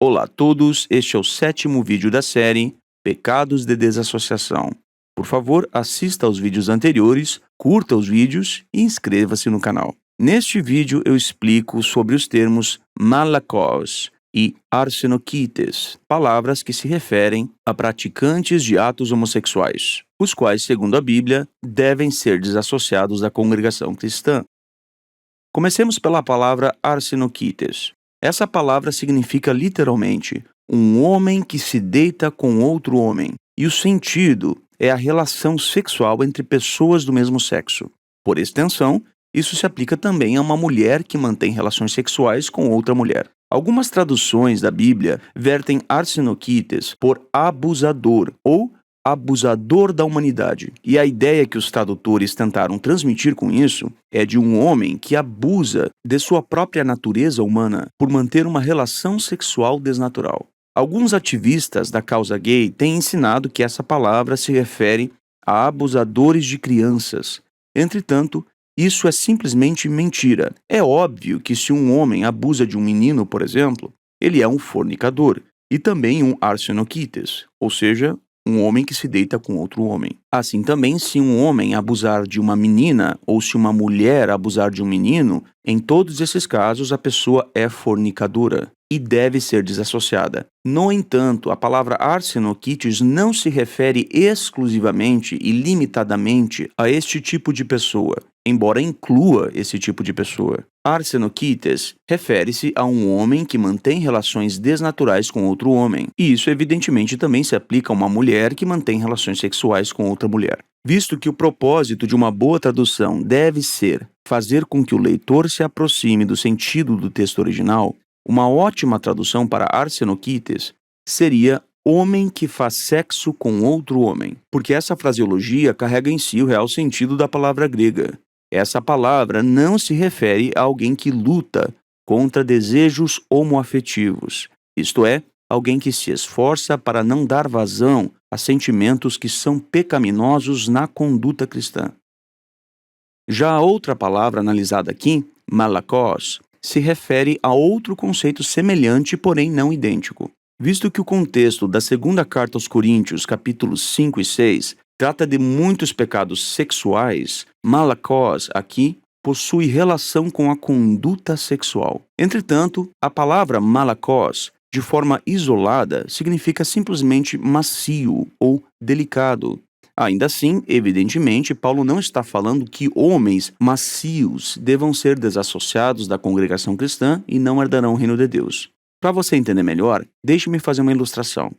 Olá a todos, este é o 7º vídeo da série Pecados de Desassociação. Por favor, assista aos vídeos anteriores, curta os vídeos e inscreva-se no canal. Neste vídeo eu explico sobre os termos malakos e arsenokites, palavras que se referem a praticantes de atos homossexuais, os quais, segundo a Bíblia, devem ser desassociados da congregação cristã. Comecemos pela palavra arsenokites. Essa palavra significa literalmente um homem que se deita com outro homem, e o sentido é a relação sexual entre pessoas do mesmo sexo. Por extensão, isso se aplica também a uma mulher que mantém relações sexuais com outra mulher. Algumas traduções da Bíblia vertem arsenokites por abusador ou abusador da humanidade. E a ideia que os tradutores tentaram transmitir com isso é de um homem que abusa de sua própria natureza humana por manter uma relação sexual desnatural. Alguns ativistas da causa gay têm ensinado que essa palavra se refere a abusadores de crianças. Entretanto, isso é simplesmente mentira. É óbvio que se um homem abusa de um menino, por exemplo, ele é um fornicador e também um arsenokites, ou seja, um homem que se deita com outro homem. Assim também, se um homem abusar de uma menina ou se uma mulher abusar de um menino, em todos esses casos a pessoa é fornicadora e deve ser desassociada. No entanto, a palavra arsenokites não se refere exclusivamente e limitadamente a este tipo de pessoa, embora inclua esse tipo de pessoa. Arsenokites refere-se a um homem que mantém relações desnaturais com outro homem, e isso evidentemente também se aplica a uma mulher que mantém relações sexuais com outra mulher. Visto que o propósito de uma boa tradução deve ser fazer com que o leitor se aproxime do sentido do texto original, uma ótima tradução para arsenokites seria homem que faz sexo com outro homem, porque essa fraseologia carrega em si o real sentido da palavra grega. Essa palavra não se refere a alguém que luta contra desejos homoafetivos, isto é, alguém que se esforça para não dar vazão a sentimentos que são pecaminosos na conduta cristã. Já a outra palavra analisada aqui, malakos, se refere a outro conceito semelhante, porém não idêntico. Visto que o contexto da segunda carta aos Coríntios, capítulos 5 e 6, trata de muitos pecados sexuais, malakos aqui possui relação com a conduta sexual. Entretanto, a palavra malakos, de forma isolada, significa simplesmente macio ou delicado. Ainda assim, evidentemente, Paulo não está falando que homens macios devam ser desassociados da congregação cristã e não herdarão o reino de Deus. Para você entender melhor, deixe-me fazer uma ilustração.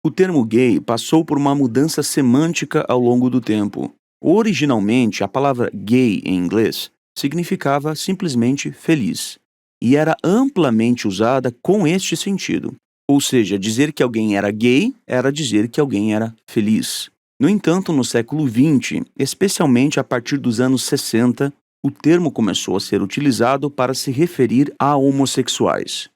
O termo gay passou por uma mudança semântica ao longo do tempo. Originalmente, a palavra gay em inglês significava simplesmente feliz, e era amplamente usada com este sentido. Ou seja, dizer que alguém era gay era dizer que alguém era feliz. No entanto, no século XX, especialmente a partir dos anos 60, o termo começou a ser utilizado para se referir a homossexuais.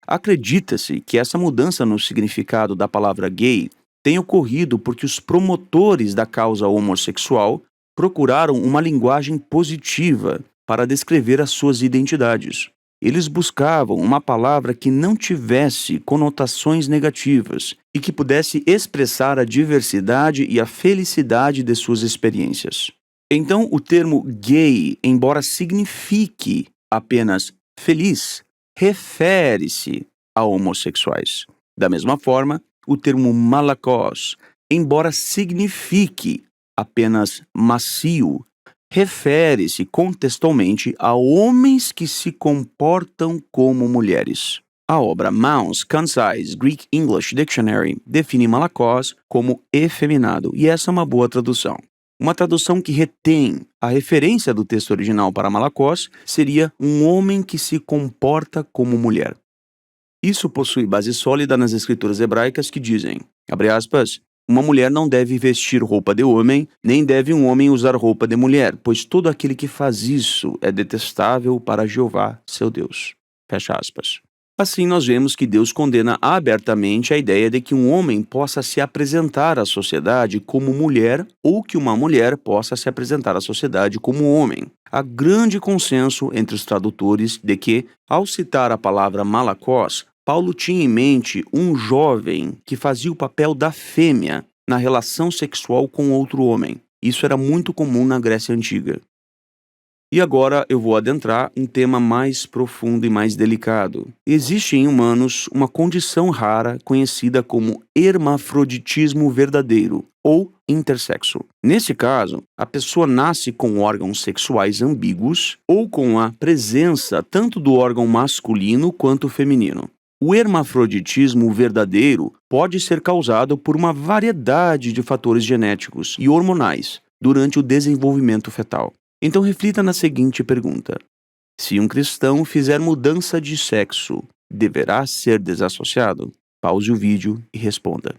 Acredita-se que essa mudança no significado da palavra gay tenha ocorrido porque os promotores da causa homossexual procuraram uma linguagem positiva para descrever as suas identidades. Eles buscavam uma palavra que não tivesse conotações negativas e que pudesse expressar a diversidade e a felicidade de suas experiências. Então, o termo gay, embora signifique apenas feliz, refere-se a homossexuais. Da mesma forma, o termo malakos, embora signifique apenas macio, refere-se contextualmente a homens que se comportam como mulheres. A obra Mounce Concise Greek English Dictionary define malakos como efeminado, e essa é uma boa tradução. Uma tradução que retém a referência do texto original para malakos seria um homem que se comporta como mulher. Isso possui base sólida nas escrituras hebraicas que dizem, abre aspas, uma mulher não deve vestir roupa de homem, nem deve um homem usar roupa de mulher, pois todo aquele que faz isso é detestável para Jeová, seu Deus. Fecha aspas. Assim, nós vemos que Deus condena abertamente a ideia de que um homem possa se apresentar à sociedade como mulher ou que uma mulher possa se apresentar à sociedade como homem. Há grande consenso entre os tradutores de que, ao citar a palavra malakos, Paulo tinha em mente um jovem que fazia o papel da fêmea na relação sexual com outro homem. Isso era muito comum na Grécia Antiga. E agora eu vou adentrar um tema mais profundo e mais delicado. Existe em humanos uma condição rara conhecida como hermafroditismo verdadeiro ou intersexo. Nesse caso, a pessoa nasce com órgãos sexuais ambíguos ou com a presença tanto do órgão masculino quanto feminino. O hermafroditismo verdadeiro pode ser causado por uma variedade de fatores genéticos e hormonais durante o desenvolvimento fetal. Então reflita na seguinte pergunta: se um cristão fizer mudança de sexo, deverá ser desassociado? Pause o vídeo e responda.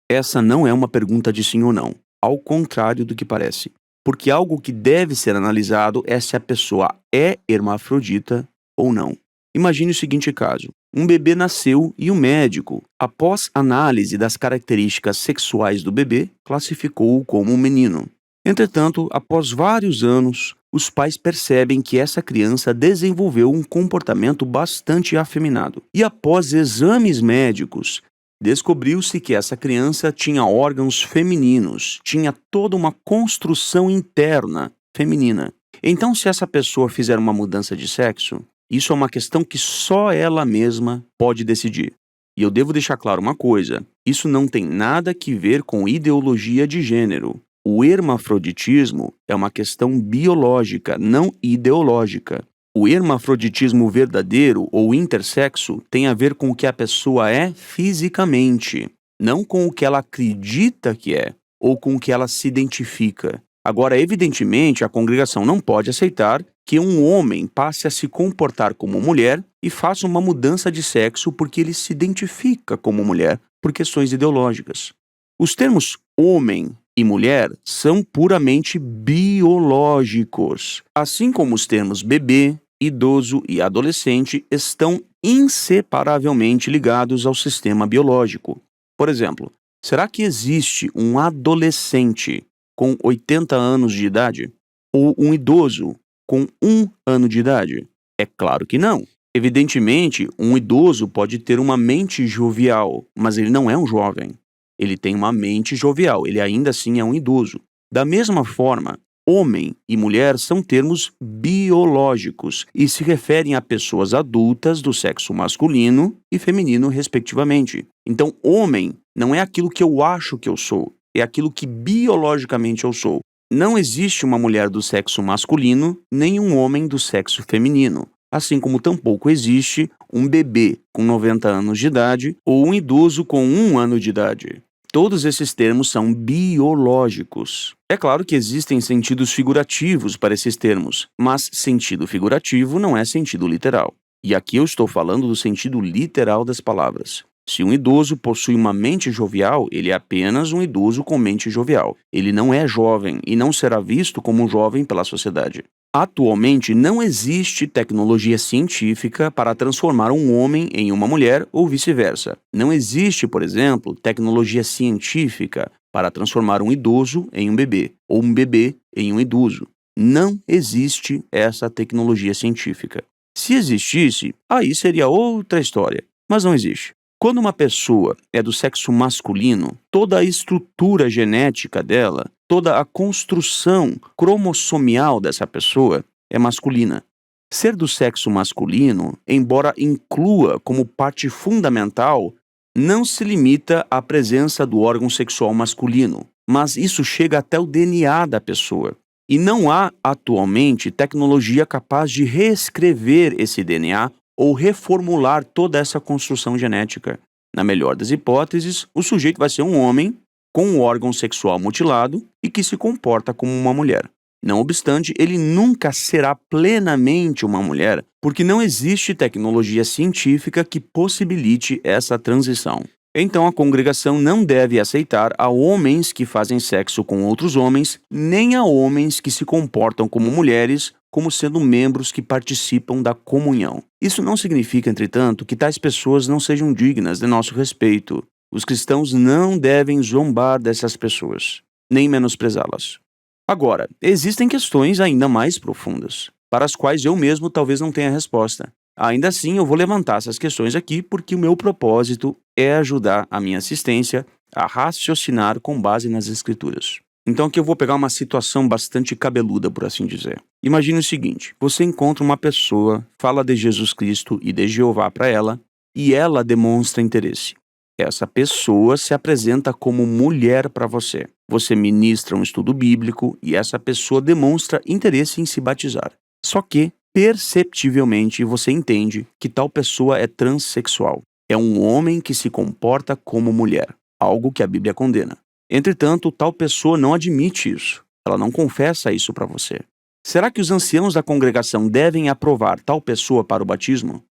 Essa não é uma pergunta de sim ou não, ao contrário do que parece, porque algo que deve ser analisado é se a pessoa é hermafrodita ou não. Imagine o seguinte caso: um bebê nasceu e o médico, após análise das características sexuais do bebê, classificou-o como um menino. Entretanto, após vários anos, os pais percebem que essa criança desenvolveu um comportamento bastante afeminado. E após exames médicos, descobriu-se que essa criança tinha órgãos femininos, tinha toda uma construção interna feminina. Então, se essa pessoa fizer uma mudança de sexo, isso é uma questão que só ela mesma pode decidir. E eu devo deixar claro uma coisa: isso não tem nada que ver com ideologia de gênero. O hermafroditismo é uma questão biológica, não ideológica. O hermafroditismo verdadeiro ou intersexo tem a ver com o que a pessoa é fisicamente, não com o que ela acredita que é ou com o que ela se identifica. Agora, evidentemente, a congregação não pode aceitar que um homem passe a se comportar como mulher e faça uma mudança de sexo porque ele se identifica como mulher por questões ideológicas. Os termos homem e mulher são puramente biológicos, assim como os termos bebê, idoso e adolescente estão inseparavelmente ligados ao sistema biológico. Por exemplo, será que existe um adolescente com 80 anos de idade ou um idoso com 1 ano de idade? É claro que não. Evidentemente, um idoso pode ter uma mente jovial, mas ele não é um jovem. Ele tem uma mente jovial, ele ainda assim é um idoso. Da mesma forma, homem e mulher são termos biológicos e se referem a pessoas adultas do sexo masculino e feminino, respectivamente. Então, homem não é aquilo que eu acho que eu sou, é aquilo que biologicamente eu sou. Não existe uma mulher do sexo masculino, nem um homem do sexo feminino. Assim como tampouco existe um bebê com 90 anos de idade ou um idoso com 1 ano de idade. Todos esses termos são biológicos. É claro que existem sentidos figurativos para esses termos, mas sentido figurativo não é sentido literal. E aqui eu estou falando do sentido literal das palavras. Se um idoso possui uma mente jovial, ele é apenas um idoso com mente jovial. Ele não é jovem e não será visto como um jovem pela sociedade. Atualmente, não existe tecnologia científica para transformar um homem em uma mulher ou vice-versa. Não existe, por exemplo, tecnologia científica para transformar um idoso em um bebê ou um bebê em um idoso. Não existe essa tecnologia científica. Se existisse, aí seria outra história, mas não existe. Quando uma pessoa é do sexo masculino, toda a estrutura genética dela, toda a construção cromossomial dessa pessoa é masculina. Ser do sexo masculino, embora inclua como parte fundamental, não se limita à presença do órgão sexual masculino, mas isso chega até o DNA da pessoa. E não há, atualmente, tecnologia capaz de reescrever esse DNA ou reformular toda essa construção genética. Na melhor das hipóteses, o sujeito vai ser um homem com um órgão sexual mutilado e que se comporta como uma mulher. Não obstante, ele nunca será plenamente uma mulher, porque não existe tecnologia científica que possibilite essa transição. Então a congregação não deve aceitar a homens que fazem sexo com outros homens, nem a homens que se comportam como mulheres, como sendo membros que participam da comunhão. Isso não significa, entretanto, que tais pessoas não sejam dignas de nosso respeito. Os cristãos não devem zombar dessas pessoas, nem menosprezá-las. Agora, existem questões ainda mais profundas, para as quais eu mesmo talvez não tenha resposta. Ainda assim, eu vou levantar essas questões aqui porque o meu propósito é ajudar a minha assistência a raciocinar com base nas escrituras. Então aqui eu vou pegar uma situação bastante cabeluda, por assim dizer. Imagine o seguinte: você encontra uma pessoa, fala de Jesus Cristo e de Jeová para ela, e ela demonstra interesse. Essa pessoa se apresenta como mulher para você. Você ministra um estudo bíblico e essa pessoa demonstra interesse em se batizar. Só que, perceptivelmente, você entende que tal pessoa é transexual. É um homem que se comporta como mulher, algo que a Bíblia condena. Entretanto, tal pessoa não admite isso. Ela não confessa isso para você. Será que os anciãos da congregação devem aprovar tal pessoa para o batismo?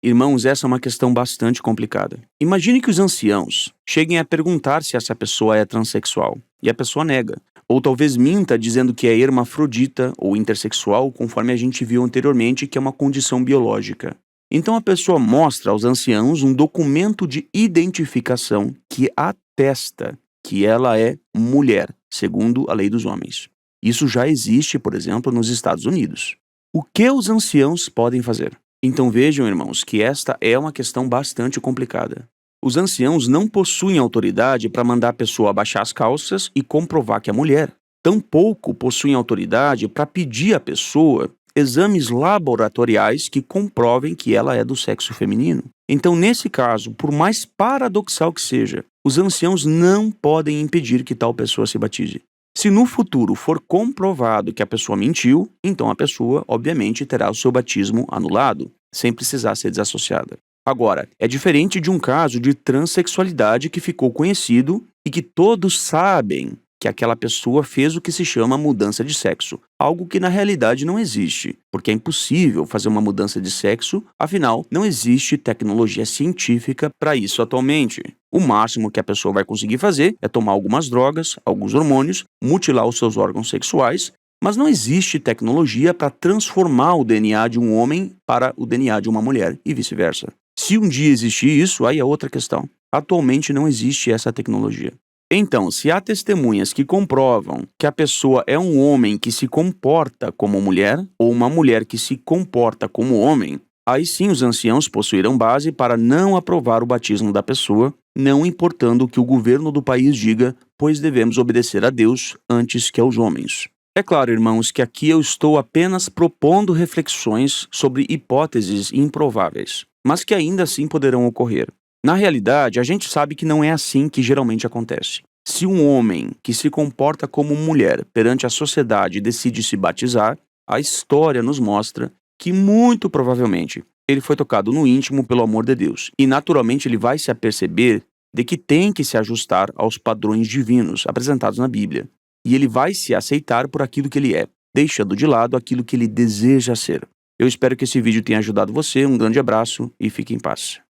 Irmãos, essa é uma questão bastante complicada. Imagine que os anciãos cheguem a perguntar se essa pessoa é transexual, e a pessoa nega. Ou talvez minta dizendo que é hermafrodita ou intersexual, conforme a gente viu anteriormente, que é uma condição biológica. Então a pessoa mostra aos anciãos um documento de identificação que atesta que ela é mulher, segundo a lei dos homens. Isso já existe, por exemplo, nos Estados Unidos. O que os anciãos podem fazer? Então vejam, irmãos, que esta é uma questão bastante complicada. Os anciãos não possuem autoridade para mandar a pessoa abaixar as calças e comprovar que é mulher. Tampouco possuem autoridade para pedir à pessoa exames laboratoriais que comprovem que ela é do sexo feminino. Então, nesse caso, por mais paradoxal que seja, os anciãos não podem impedir que tal pessoa se batize. Se no futuro for comprovado que a pessoa mentiu, então a pessoa, obviamente, terá o seu batismo anulado, sem precisar ser desassociada. Agora, é diferente de um caso de transexualidade que ficou conhecido e que todos sabem que aquela pessoa fez o que se chama mudança de sexo, algo que na realidade não existe, porque é impossível fazer uma mudança de sexo, afinal, não existe tecnologia científica para isso atualmente. O máximo que a pessoa vai conseguir fazer é tomar algumas drogas, alguns hormônios, mutilar os seus órgãos sexuais, mas não existe tecnologia para transformar o DNA de um homem para o DNA de uma mulher e vice-versa. Se um dia existir isso, aí é outra questão. Atualmente não existe essa tecnologia. Então, se há testemunhas que comprovam que a pessoa é um homem que se comporta como mulher ou uma mulher que se comporta como homem, aí sim os anciãos possuirão base para não aprovar o batismo da pessoa, não importando o que o governo do país diga, pois devemos obedecer a Deus antes que aos homens. É claro, irmãos, que aqui eu estou apenas propondo reflexões sobre hipóteses improváveis, mas que ainda assim poderão ocorrer. Na realidade, a gente sabe que não é assim que geralmente acontece. Se um homem que se comporta como mulher perante a sociedade decide se batizar, a história nos mostra que muito provavelmente ele foi tocado no íntimo pelo amor de Deus. E naturalmente ele vai se aperceber de que tem que se ajustar aos padrões divinos apresentados na Bíblia. E ele vai se aceitar por aquilo que ele é, deixando de lado aquilo que ele deseja ser. Eu espero que esse vídeo tenha ajudado você. Um grande abraço e fique em paz.